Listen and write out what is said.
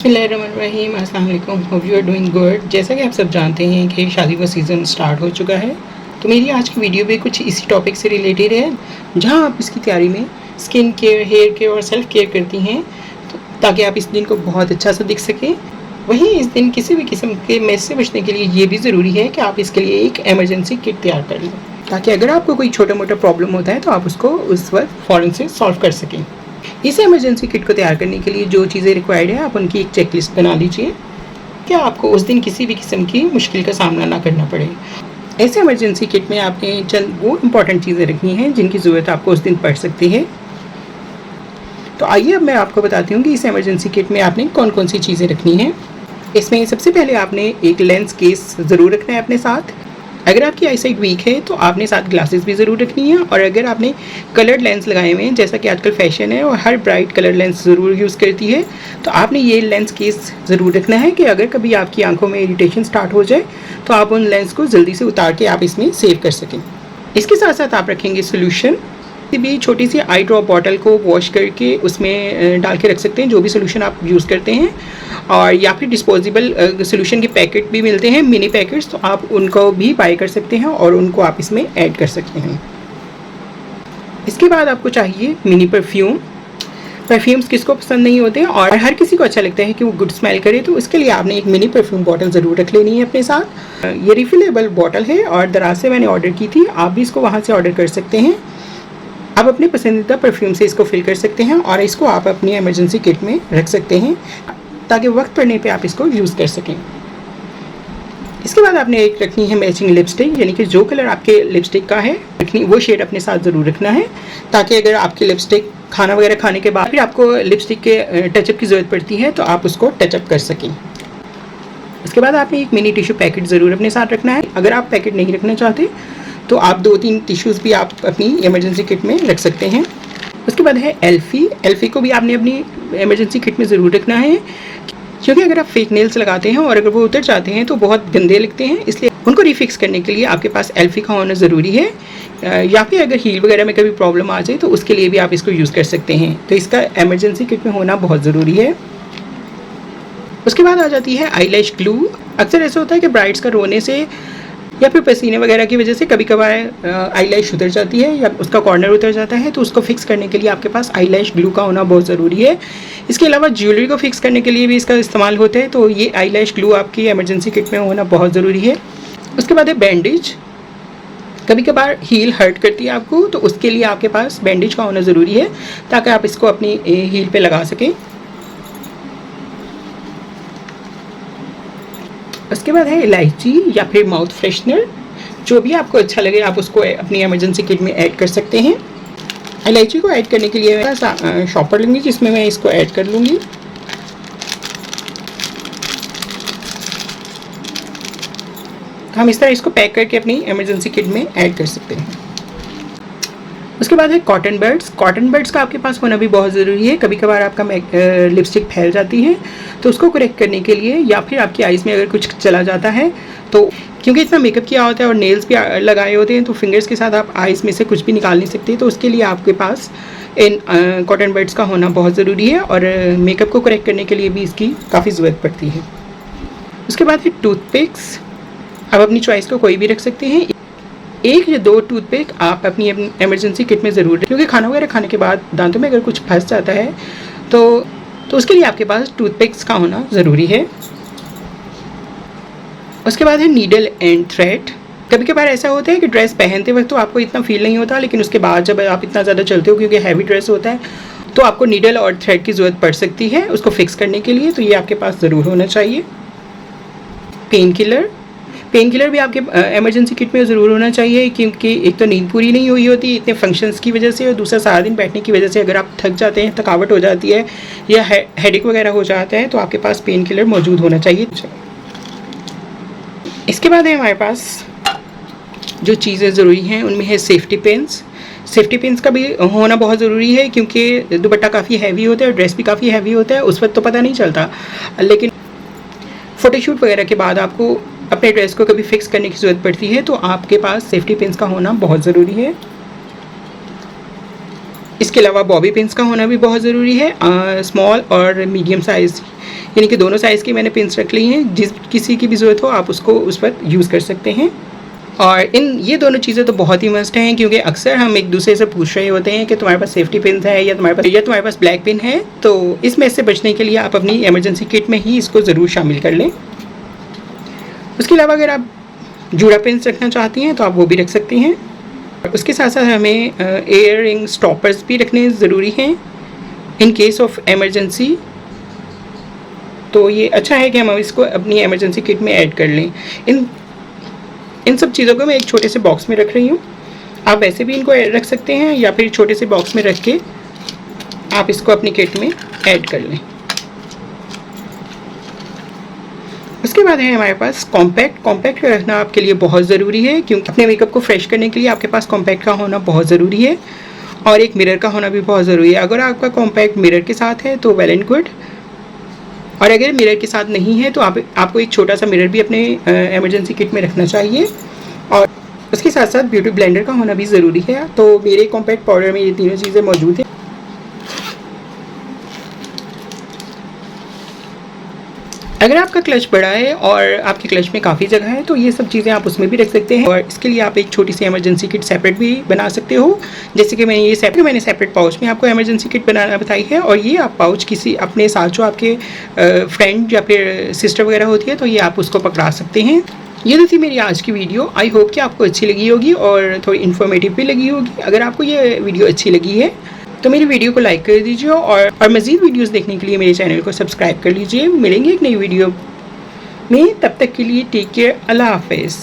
बिस्मिल्लाहिर्रहमानिर्रहीम, अस्सलाम वालेकुम। Hope you are doing good. जैसा कि आप सब जानते हैं कि शादी का सीज़न स्टार्ट हो चुका है, तो मेरी आज की वीडियो भी कुछ इसी टॉपिक से रिलेटेड है, जहां आप इसकी तैयारी में स्किन केयर, हेयर केयर और सेल्फ केयर करती हैं, तो ताकि आप इस दिन को बहुत अच्छा सा दिख सकें। वहीं इस दिन किसी भी किस्म के मैस से बचने के लिए ये भी ज़रूरी है कि आप इसके लिए एक एमरजेंसी किट तैयार कर लें, ताकि अगर आपको कोई छोटा मोटा प्रॉब्लम होता है तो आप उसको उस वक्त फ़ौरन से सॉल्व कर सकें। इस इमरजेंसी किट को तैयार करने के लिए जो चीज़ें रिक्वायर्ड है, आप उनकी एक चेकलिस्ट बना लीजिए, क्या आपको उस दिन किसी भी किस्म की मुश्किल का सामना ना करना पड़े। ऐसे इमरजेंसी किट में आपने चंद वो इम्पॉर्टेंट चीज़ें रखनी हैं जिनकी ज़रूरत आपको उस दिन पड़ सकती है। तो आइए अब मैं आपको बताती हूँ कि इस इमरजेंसी किट में आपने कौन कौन सी चीज़ें रखनी हैं। इसमें सबसे पहले आपने एक लेंस केस ज़रूर रखना है अपने साथ। अगर आपकी आईसाइट वीक है तो आपने साथ ग्लासेस भी ज़रूर रखनी है, और अगर आपने कलर्ड लेंस लगाए हुए हैं, जैसा कि आजकल फैशन है और हर ब्राइट कलर लेंस ज़रूर यूज़ करती है, तो आपने ये लेंस केस ज़रूर रखना है कि अगर कभी आपकी आंखों में इरिटेशन स्टार्ट हो जाए तो आप उन लेंस को जल्दी से उतार के आप इसमें सेव कर सकें। इसके साथ साथ आप रखेंगे सोल्यूशन। किसी भी छोटी सी आई ड्रॉप बॉटल को वॉश करके उसमें डाल के रख सकते हैं, जो भी सोल्यूशन आप यूज़ करते हैं, और या फिर डिस्पोजेबल सोल्यूशन के पैकेट भी मिलते हैं, मिनी पैकेट्स, तो आप उनको भी बाय कर सकते हैं और उनको आप इसमें ऐड कर सकते हैं। इसके बाद आपको चाहिए मिनी परफ्यूम। परफ्यूम्स किसको पसंद नहीं होते और हर किसी को अच्छा लगता है कि वो गुड स्मेल करे, तो उसके लिए आपने एक मिनी परफ्यूम बॉटल ज़रूर रख लेनी है अपने साथ। ये रिफिलेबल बॉटल है और दराज से मैंने ऑर्डर की थी, आप भी इसको वहाँ से ऑर्डर कर सकते हैं। आप अपने पसंदीदा परफ्यूम से इसको फिल कर सकते हैं और इसको आप अपनी इमरजेंसी किट में रख सकते हैं, ताकि वक्त पड़ने पे आप इसको यूज़ कर सकें। इसके बाद आपने एक रखनी है मैचिंग लिपस्टिक, यानी कि जो कलर आपके लिपस्टिक का है रखनी वो शेड अपने साथ ज़रूर रखना है, ताकि अगर आपकी लिपस्टिक खाना वगैरह खाने के बाद फिर आपको लिपस्टिक के टचअप की ज़रूरत पड़ती है तो आप उसको टचअप कर सकें। उसके बाद आपने एक मिनी टिश्यू पैकेट ज़रूर अपने साथ रखना है। अगर आप पैकेट नहीं रखना चाहते तो आप 2-3 टिश्यूज़ भी आप अपनी इमरजेंसी किट में रख सकते हैं। उसके बाद है एल्फ़ी। एल्फ़ी को भी आपने अपनी इमरजेंसी किट में ज़रूर रखना है, क्योंकि अगर आप फेक नेल्स लगाते हैं और अगर वो उतर जाते हैं तो बहुत गंदे लगते हैं, इसलिए उनको रिफिक्स करने के लिए आपके पास एल्फ़ी का होना ज़रूरी है। या फिर अगर हील वगैरह में कभी प्रॉब्लम आ जाए तो उसके लिए भी आप इसको यूज़ कर सकते हैं, तो इसका इमरजेंसी किट में होना बहुत ज़रूरी है। उसके बाद आ जाती है आईलैश ग्लू। अक्सर ऐसा होता है कि ब्राइड्स का रोने से या फिर पसीने वगैरह की वजह से कभी कभार आईलैश उतर जाती है या उसका कॉर्नर उतर जाता है, तो उसको फिक्स करने के लिए आपके पास आईलैश ग्लू का होना बहुत ज़रूरी है। इसके अलावा ज्वेलरी को फिक्स करने के लिए भी इसका इस्तेमाल होता है, तो ये आईलैश ग्लू आपकी इमरजेंसी किट में होना बहुत ज़रूरी है। उसके बाद है बैंडेज। कभी कभार हील हर्ट करती है आपको, तो उसके लिए आपके पास बैंडेज का होना ज़रूरी है, ताकि आप इसको अपनी हील पर लगा सकें। उसके बाद है इलायची या फिर माउथ फ्रेशनर। जो भी आपको अच्छा लगे आप उसको अपनी इमरजेंसी किट में ऐड कर सकते हैं। इलायची को ऐड करने के लिए मैं शॉपर लूँगी, जिसमें मैं इसको ऐड कर लूँगी। हम इस तरह इसको पैक करके अपनी इमरजेंसी किट में ऐड कर सकते हैं। उसके बाद है कॉटन बड्स। कॉटन बड्स का आपके पास होना भी बहुत ज़रूरी है। कभी कभार आपका लिपस्टिक फैल जाती है, तो उसको करेक्ट करने के लिए, या फिर आपकी आइज़ में अगर कुछ चला जाता है, तो क्योंकि इतना मेकअप किया होता है और नेल्स भी लगाए होते हैं, तो फिंगर्स के साथ आप आइज़ में से कुछ भी निकाल नहीं सकते, तो उसके लिए आपके पास इन कॉटन बड्स का होना बहुत ज़रूरी है, और मेकअप को करेक्ट करने के लिए भी इसकी काफ़ी ज़रूरत पड़ती है। उसके बाद है टूथपिक्स। आप अपनी चॉइस को कोई भी रख सकते हैं। 1 या 2 टूथपिक आप अपनी इमरजेंसी किट में ज़रूर, क्योंकि खाना वगैरह खाने के बाद दांतों में अगर कुछ फंस जाता है तो उसके लिए आपके पास टूथपिक्स का होना ज़रूरी है। उसके बाद है नीडल एंड थ्रेड। कभी कभार ऐसा होता है कि ड्रेस पहनते वक्त तो आपको इतना फील नहीं होता, लेकिन उसके बाद जब आप इतना ज़्यादा चलते हो, क्योंकि हैवी ड्रेस होता है, तो आपको नीडल और थ्रेड की ज़रूरत पड़ सकती है उसको फिक्स करने के लिए, तो ये आपके पास ज़रूर होना चाहिए। पेन किलर भी आपके इमरजेंसी किट में ज़रूर होना चाहिए, क्योंकि एक तो नींद पूरी नहीं हुई होती इतने फंक्शंस की वजह से, और दूसरा सारा दिन बैठने की वजह से अगर आप थक जाते हैं, थकावट हो जाती है या हेडेक वगैरह हो जाता है, तो आपके पास पेन किलर मौजूद होना चाहिए। इसके बाद है हमारे पास जो चीज़ें ज़रूरी हैं, उनमें है सेफ्टी पिन्स। सेफ्टी पिन्स का भी होना बहुत ज़रूरी है, क्योंकि दुपट्टा काफ़ी हैवी होता है और ड्रेस भी काफ़ी हैवी होता है, उस वक्त तो पता नहीं चलता, लेकिन फ़ोटोशूट वगैरह के बाद आपको अपने ड्रेस को कभी फिक्स करने की ज़रूरत पड़ती है, तो आपके पास सेफ्टी पिन्स का होना बहुत ज़रूरी है। इसके अलावा बॉबी पिन्स का होना भी बहुत ज़रूरी है। स्मॉल और मीडियम साइज़ यानी कि दोनों साइज़ की मैंने पिन्स रख ली हैं। जिस किसी की भी ज़रूरत हो आप उसको उस पर यूज़ कर सकते हैं। और ये दोनों चीज़ें तो बहुत ही मस्ट हैं, क्योंकि अक्सर हम एक दूसरे से पूछ रहे होते हैं कि तुम्हारे पास सेफ्टी पिन है या तुम्हारे पास ब्लैक पिन है। तो इस मैस से बचने के लिए आप अपनी इमरजेंसी किट में ही इसको ज़रूर शामिल कर लें। उसके अलावा अगर आप जूड़ा पिन्स रखना चाहती हैं तो आप वो भी रख सकती हैं। उसके साथ साथ हमें एयर रिंग स्टॉपर्स भी रखने ज़रूरी हैं इन केस ऑफ एमरजेंसी। तो ये अच्छा है कि हम इसको अपनी इमरजेंसी किट में ऐड कर लें। इन सब चीज़ों को मैं एक छोटे से बॉक्स में रख रही हूँ। आप वैसे भी इनको रख सकते हैं या फिर छोटे से बॉक्स में रख के आप इसको अपनी किट में ऐड कर लें। उसके बाद है हमारे पास कॉम्पैक्ट रखना आपके लिए बहुत ज़रूरी है, क्योंकि अपने मेकअप को फ्रेश करने के लिए आपके पास कॉम्पैक्ट का होना बहुत ज़रूरी है। और एक मिरर का होना भी बहुत ज़रूरी है। अगर आपका कॉम्पैक्ट मिरर के साथ है तो वेल एंड गुड, और अगर मिरर के साथ नहीं है तो आपको एक छोटा सा मिरर भी अपने इमरजेंसी किट में रखना चाहिए। और उसके साथ साथ ब्यूटी ब्लेंडर का होना भी ज़रूरी है। तो मेरे कॉम्पैक्ट पाउडर में ये तीनों चीज़ें मौजूद हैं। अगर आपका क्लच बड़ा है और आपके क्लच में काफ़ी जगह है तो ये सब चीज़ें आप उसमें भी रख सकते हैं। और इसके लिए आप एक छोटी सी इमरजेंसी किट सेपरेट भी बना सकते हो। जैसे कि मैंने सेपरेट पाउच में आपको इमरजेंसी किट बनाना बताई है। और ये आप पाउच किसी अपने साथ जो आपके फ्रेंड या फिर सिस्टर वगैरह होती है तो ये आप उसको पकड़ा सकते हैं। ये तो थी मेरी आज की वीडियो। आई होप कि आपको अच्छी लगी होगी और थोड़ी इन्फॉर्मेटिव भी लगी होगी। अगर आपको ये वीडियो अच्छी लगी है तो मेरी वीडियो को लाइक कर दीजिए और मज़ीद वीडियोस देखने के लिए मेरे चैनल को सब्सक्राइब कर लीजिए। मिलेंगे एक नई वीडियो में, तब तक के लिए टेक केयर, अल्लाह हाफ़िज़।